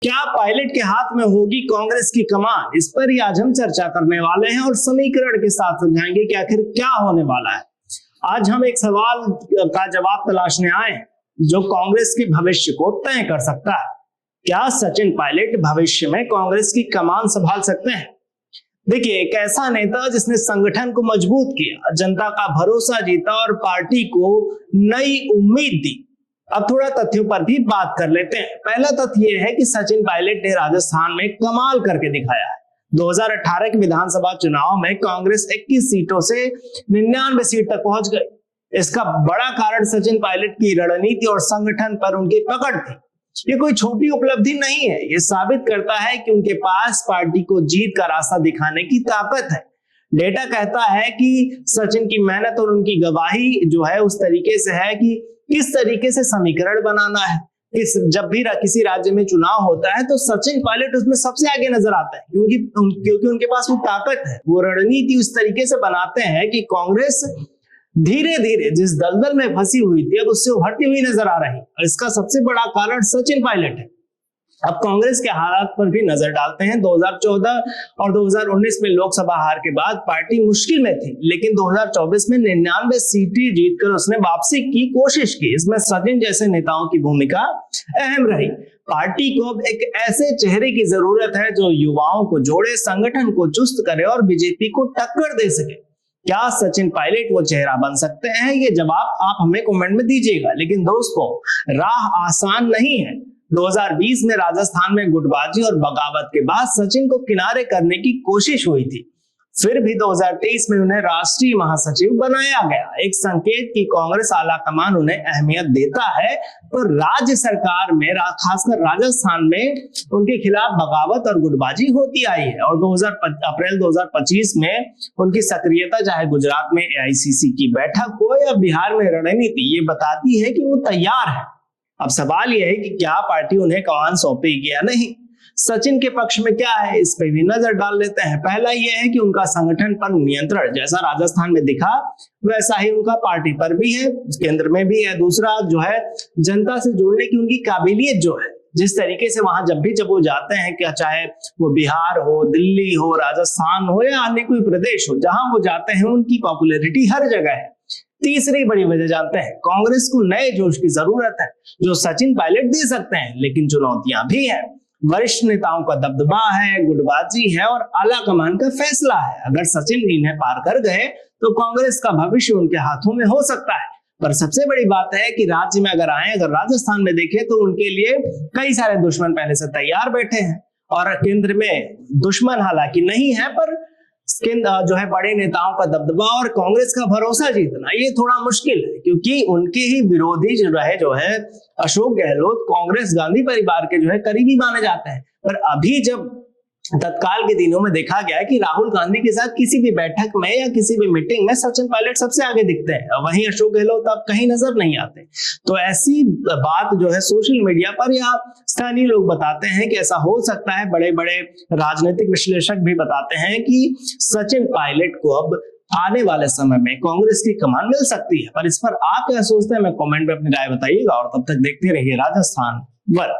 क्या पायलट के हाथ में होगी कांग्रेस की कमान? इस पर ही आज हम चर्चा करने वाले हैं और समीकरण के साथ समझाएंगे कि आखिर क्या होने वाला है। आज हम एक सवाल का जवाब तलाशने आए जो कांग्रेस के भविष्य को तय कर सकता है। क्या सचिन पायलट भविष्य में कांग्रेस की कमान संभाल सकते हैं? देखिए, एक ऐसा नेता जिसने संगठन को मजबूत किया, जनता का भरोसा जीता और पार्टी को नई उम्मीद दी। अब थोड़ा तथ्यों पर भी बात कर लेते हैं। पहला तथ्य यह है कि सचिन पायलट ने राजस्थान में कमाल करके दिखाया है। 2018 के विधानसभा चुनाव में कांग्रेस 21 सीटों से 99 सीट तक पहुंच गई। इसका बड़ा कारण सचिन पायलट की रणनीति और संगठन पर उनकी पकड़ थी। ये कोई छोटी उपलब्धि नहीं है, ये साबित करता है कि उनके पास पार्टी को जीत का रास्ता दिखाने की ताकत है। डेटा कहता है कि सचिन की मेहनत और उनकी गवाही जो है उस तरीके से है कि किस तरीके से समीकरण बनाना है। जब भी किसी राज्य में चुनाव होता है तो सचिन पायलट उसमें सबसे आगे नजर आता है, क्योंकि उनके पास वो ताकत है। वो रणनीति उस तरीके से बनाते हैं कि कांग्रेस धीरे धीरे जिस दलदल में फंसी हुई थी अब उससे उभरती हुई नजर आ रही है, और इसका सबसे बड़ा कारण सचिन पायलट है। अब कांग्रेस के हालात पर भी नजर डालते हैं। 2014 और 2019 में लोकसभा हार के बाद पार्टी मुश्किल में थी, लेकिन 2024 में 99 सीटें जीतकर उसने वापसी की कोशिश की। इसमें सचिन जैसे नेताओं की भूमिका अहम रही। पार्टी को अब एक ऐसे चेहरे की जरूरत है जो युवाओं को जोड़े, संगठन को चुस्त करे और बीजेपी को टक्कर दे सके। क्या सचिन पायलट वो चेहरा बन सकते हैं? ये जवाब आप हमें कमेंट में दीजिएगा। लेकिन दोस्तों, राह आसान नहीं है। 2020 में राजस्थान में गुटबाजी और बगावत के बाद सचिन को किनारे करने की कोशिश हुई थी। फिर भी 2023 में उन्हें राष्ट्रीय महासचिव बनाया गया, एक संकेत कि कांग्रेस आला कमान उन्हें अहमियत देता है। पर राज्य सरकार में, खासकर राजस्थान में, उनके खिलाफ बगावत और गुटबाजी होती आई है। और अप्रैल 2025 में उनकी सक्रियता, चाहे गुजरात में AICC की बैठक हो या बिहार में रणनीति, ये बताती है कि वो तैयार है। अब सवाल यह है कि क्या पार्टी उन्हें कमान सौंपेगी या नहीं। सचिन के पक्ष में क्या है, इस पे भी नजर डाल लेते हैं। पहला यह है कि उनका संगठन पर नियंत्रण जैसा राजस्थान में दिखा वैसा ही उनका पार्टी पर भी है, केंद्र में भी है। दूसरा जो है, जनता से जुड़ने की उनकी काबिलियत जो है, जिस तरीके से वहां जब वो जाते हैं, क्या चाहे वो बिहार हो, दिल्ली हो, राजस्थान हो या अन्य कोई प्रदेश हो, जहां वो जाते हैं उनकी पॉपुलैरिटी हर जगह है। तीसरी बड़ी वजह जानते हैं, कांग्रेस को नए जोश की जरूरत है जो सचिन पायलट दे सकते हैं, लेकिन चुनौतियां भी हैं। वरिष्ठ नेताओं का दबदबा है, गुटबाजी है और आला कमान का फैसला है। अगर सचिन इन्हें पार कर गए तो कांग्रेस का भविष्य उनके हाथों में हो सकता है। पर सबसे बड़ी बात है कि राज्य में अगर राजस्थान में देखें तो उनके लिए कई सारे दुश्मन पहले से तैयार बैठे हैं, और केंद्र में दुश्मन हालांकि नहीं है, पर जो है बड़े नेताओं का दबदबा और कांग्रेस का भरोसा जीतना ये थोड़ा मुश्किल है, क्योंकि उनके ही विरोधी जो है अशोक गहलोत कांग्रेस गांधी परिवार के जो है करीबी माने जाते हैं। पर अभी जब तत्काल के दिनों में देखा गया कि राहुल गांधी के साथ किसी भी बैठक में या किसी भी मीटिंग में सचिन पायलट सबसे आगे दिखते हैं, वहीं अशोक गहलोत अब कहीं नजर नहीं आते। तो ऐसी बात जो है सोशल मीडिया पर या स्थानीय लोग बताते हैं कि ऐसा हो सकता है। बड़े बड़े राजनीतिक विश्लेषक भी बताते हैं कि सचिन पायलट को अब आने वाले समय में कांग्रेस की कमान मिल सकती है। पर इस पर आप क्या सोचते हैं, मैं कमेंट में अपनी राय बताइएगा, और तब तक देखते रहिए राजस्थान वर्ग।